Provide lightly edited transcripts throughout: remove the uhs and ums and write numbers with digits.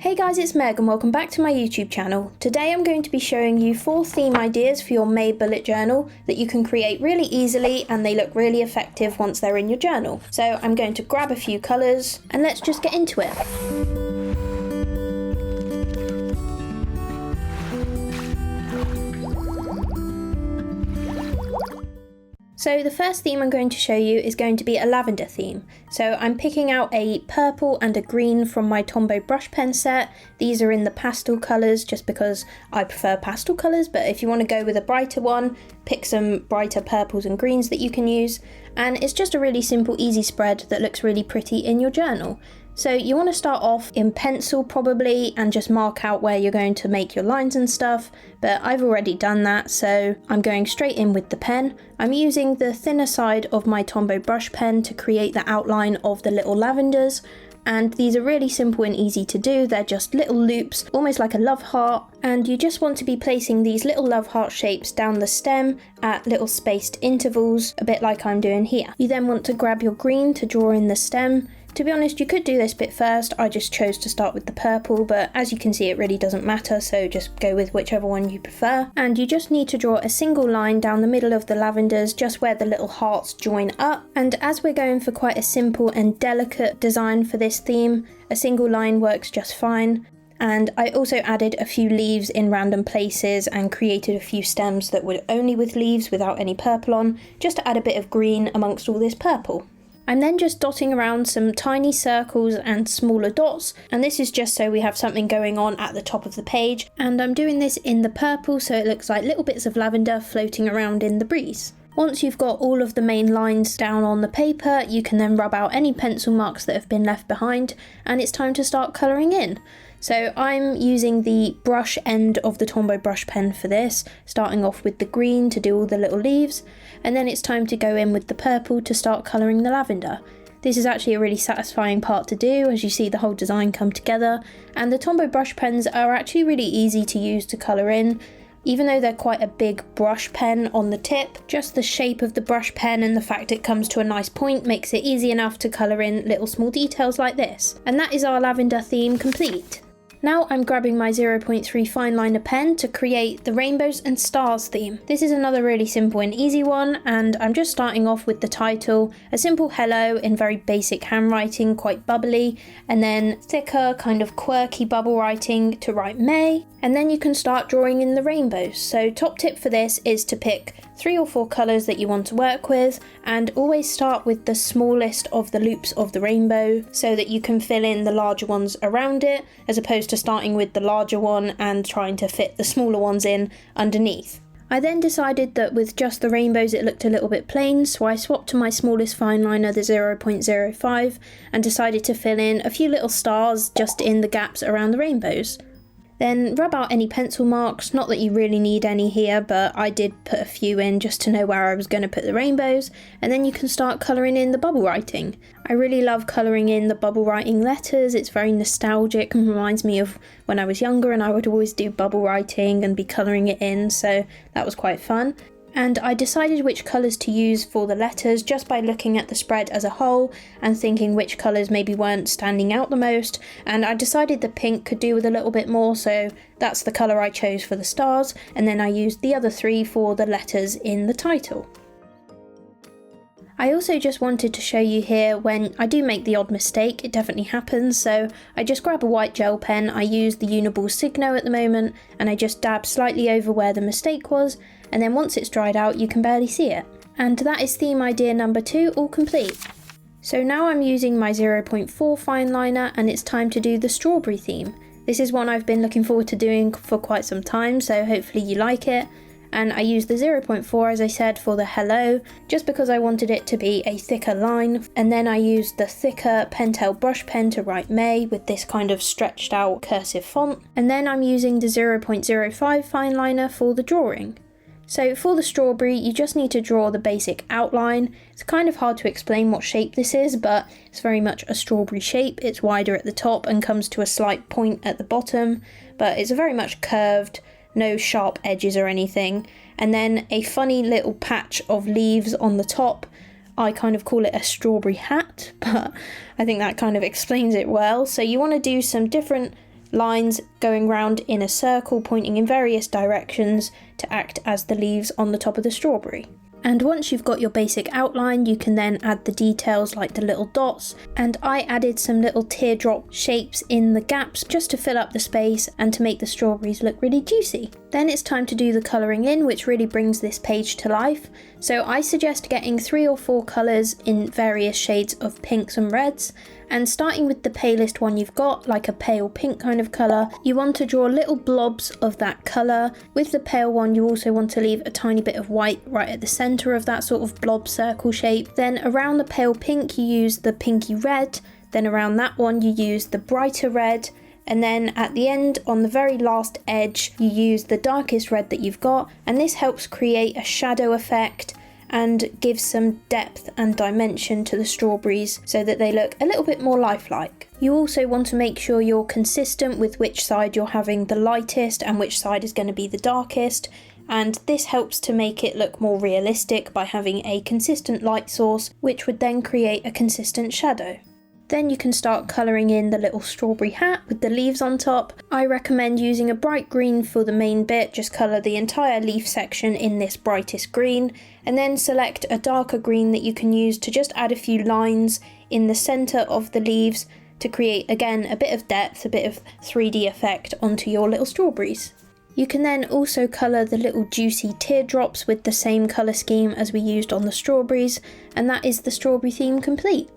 Hey guys, it's Meg and welcome back to my YouTube channel. Today I'm going to be showing you 4 theme ideas for your May bullet journal that you can create really easily and they look really effective once they're in your journal. So I'm going to grab a few colours and let's just get into it. So the first theme I'm going to show you is going to be a lavender theme. So I'm picking out a purple and a green from my Tombow brush pen set. These are in the pastel colours just because I prefer pastel colours, but if you want to go with a brighter one, pick some brighter purples and greens that you can use. And it's just a really simple, easy spread that looks really pretty in your journal. So you want to start off in pencil probably and just mark out where you're going to make your lines and stuff, but I've already done that, so I'm going straight in with the pen. I'm using the thinner side of my Tombow brush pen to create the outline of the little lavenders, and these are really simple and easy to do. They're just little loops, almost like a love heart, and you just want to be placing these little love heart shapes down the stem at little spaced intervals, a bit like I'm doing here. You then want to grab your green to draw in the stem. To be honest, you could do this bit first. I just chose to start with the purple, but as you can see it really doesn't matter, so just go with whichever one you prefer. And you just need to draw a single line down the middle of the lavenders, just where the little hearts join up. And as we're going for quite a simple and delicate design for this theme, a single line works just fine. And I also added a few leaves in random places and created a few stems that were only with leaves without any purple on, just to add a bit of green amongst all this purple. I'm then just dotting around some tiny circles and smaller dots, and this is just so we have something going on at the top of the page, and I'm doing this in the purple so it looks like little bits of lavender floating around in the breeze. Once you've got all of the main lines down on the paper, you can then rub out any pencil marks that have been left behind, and it's time to start colouring in. So I'm using the brush end of the Tombow brush pen for this, starting off with the green to do all the little leaves, and then it's time to go in with the purple to start colouring the lavender. This is actually a really satisfying part to do as you see the whole design come together, and the Tombow brush pens are actually really easy to use to colour in. Even though they're quite a big brush pen on the tip, just the shape of the brush pen and the fact it comes to a nice point makes it easy enough to colour in little small details like this. And that is our lavender theme complete. Now I'm grabbing my 0.3 fine liner pen to create the rainbows and stars theme. This is another really simple and easy one, and I'm just starting off with the title, a simple hello in very basic handwriting, quite bubbly, and then thicker kind of quirky bubble writing to write May, and then you can start drawing in the rainbows. So top tip for this is to pick 3 or 4 colours that you want to work with, and always start with the smallest of the loops of the rainbow so that you can fill in the larger ones around it, as opposed to starting with the larger one and trying to fit the smaller ones in underneath. I then decided that with just the rainbows it looked a little bit plain, so I swapped to my smallest fine liner, the 0.05, and decided to fill in a few little stars just in the gaps around the rainbows. Then rub out any pencil marks, not that you really need any here, but I did put a few in just to know where I was going to put the rainbows, and then you can start colouring in the bubble writing. I really love colouring in the bubble writing letters. It's very nostalgic and reminds me of when I was younger and I would always do bubble writing and be colouring it in, so that was quite fun. And I decided which colours to use for the letters just by looking at the spread as a whole and thinking which colours maybe weren't standing out the most, and I decided the pink could do with a little bit more, so that's the colour I chose for the stars, and then I used the other 3 for the letters in the title. I also just wanted to show you here when I do make the odd mistake, it definitely happens, so I just grab a white gel pen. I use the Uniball Signo at the moment, and I just dab slightly over where the mistake was, and then once it's dried out you can barely see it. And that is theme idea number 2 all complete. So now I'm using my 0.4 fine liner and it's time to do the strawberry theme. This is one I've been looking forward to doing for quite some time, so hopefully you like it. And I used the 0.4 as I said for the hello, just because I wanted it to be a thicker line, and then I used the thicker Pentel brush pen to write May with this kind of stretched out cursive font, and then I'm using the 0.05 fine liner for the drawing. So for the strawberry you just need to draw the basic outline. It's kind of hard to explain what shape this is, but it's very much a strawberry shape. It's wider at the top and comes to a slight point at the bottom, but it's very much curved, no sharp edges or anything, and then a funny little patch of leaves on the top. I kind of call it a strawberry hat, but I think that kind of explains it well. So you want to do some different lines going round in a circle pointing in various directions to act as the leaves on the top of the strawberry. And once you've got your basic outline, you can then add the details like the little dots, and I added some little teardrop shapes in the gaps just to fill up the space and to make the strawberries look really juicy. Then it's time to do the colouring in, which really brings this page to life. So I suggest getting 3 or 4 colours in various shades of pinks and reds, and starting with the palest one you've got, like a pale pink kind of colour, you want to draw little blobs of that colour. With the pale one, you also want to leave a tiny bit of white right at the centre of that sort of blob circle shape. Then around the pale pink, you use the pinky red. Then around that one, you use the brighter red. And then at the end, on the very last edge, you use the darkest red that you've got. And this helps create a shadow effect and gives some depth and dimension to the strawberries so that they look a little bit more lifelike. You also want to make sure you're consistent with which side you're having the lightest and which side is going to be the darkest, and this helps to make it look more realistic by having a consistent light source, which would then create a consistent shadow. Then you can start colouring in the little strawberry hat with the leaves on top. I recommend using a bright green for the main bit, just colour the entire leaf section in this brightest green, and then select a darker green that you can use to just add a few lines in the centre of the leaves to create, again, a bit of depth, a bit of 3D effect onto your little strawberries. You can then also colour the little juicy teardrops with the same colour scheme as we used on the strawberries, and that is the strawberry theme complete.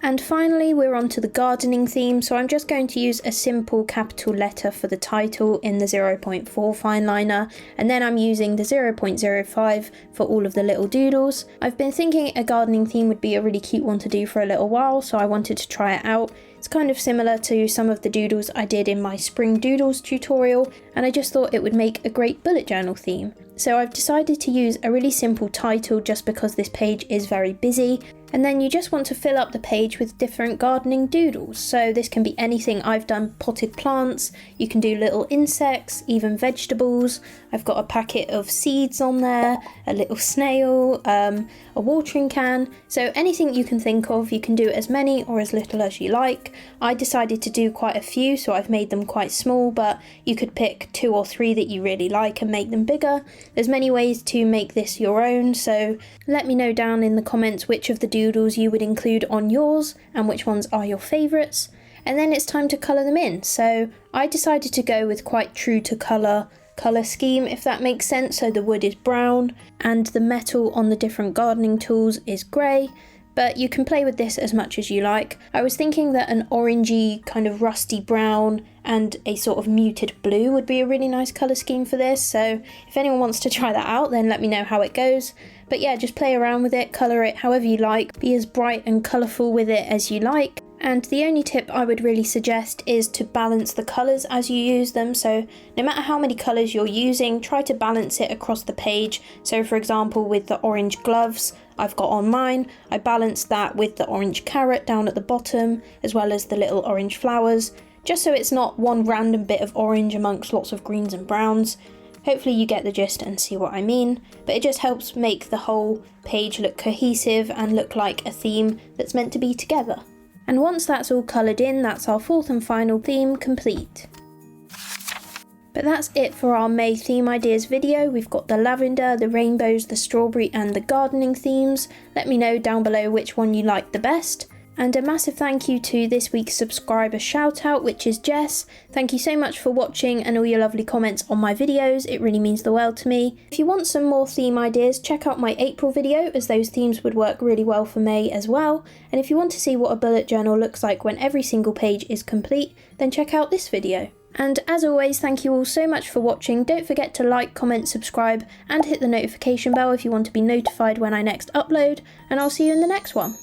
And finally, we're on to the gardening theme, so I'm just going to use a simple capital letter for the title in the 0.4 fine liner, and then I'm using the 0.05 for all of the little doodles. I've been thinking a gardening theme would be a really cute one to do for a little while, so I wanted to try it out. It's kind of similar to some of the doodles I did in my Spring Doodles tutorial, and I just thought it would make a great bullet journal theme. So I've decided to use a really simple title just because this page is very busy, and then you just want to fill up the page with different gardening doodles. So this can be anything. I've done potted plants, you can do little insects, even vegetables. I've got a packet of seeds on there, a little snail, a watering can. So anything you can think of, you can do as many or as little as you like. I decided to do quite a few, so I've made them quite small, but you could pick 2 or 3 that you really like and make them bigger. There's many ways to make this your own, so let me know down in the comments which of the doodles you would include on yours and which ones are your favourites. And then it's time to colour them in. So I decided to go with quite true to colour scheme, if that makes sense. So the wood is brown and the metal on the different gardening tools is grey, but you can play with this as much as you like. I was thinking that an orangey kind of rusty brown and a sort of muted blue would be a really nice colour scheme for this, so if anyone wants to try that out, then let me know how it goes. But yeah, just play around with it, colour it however you like, be as bright and colourful with it as you like. And the only tip I would really suggest is to balance the colours as you use them. So no matter how many colours you're using, try to balance it across the page. So for example, with the orange gloves I've got on mine, I balanced that with the orange carrot down at the bottom, as well as the little orange flowers, just so it's not one random bit of orange amongst lots of greens and browns. Hopefully you get the gist and see what I mean, but it just helps make the whole page look cohesive and look like a theme that's meant to be together. And once that's all coloured in, that's our 4th and final theme complete. But that's it for our May theme ideas video. We've got the lavender, the rainbows, the strawberry and the gardening themes. Let me know down below which one you like the best. And a massive thank you to this week's subscriber shout out, which is Jess. Thank you so much for watching and all your lovely comments on my videos. It really means the world to me. If you want some more theme ideas, check out my April video, as those themes would work really well for May as well. And if you want to see what a bullet journal looks like when every single page is complete, then check out this video. And as always, thank you all so much for watching. Don't forget to like, comment, subscribe and hit the notification bell if you want to be notified when I next upload, and I'll see you in the next one.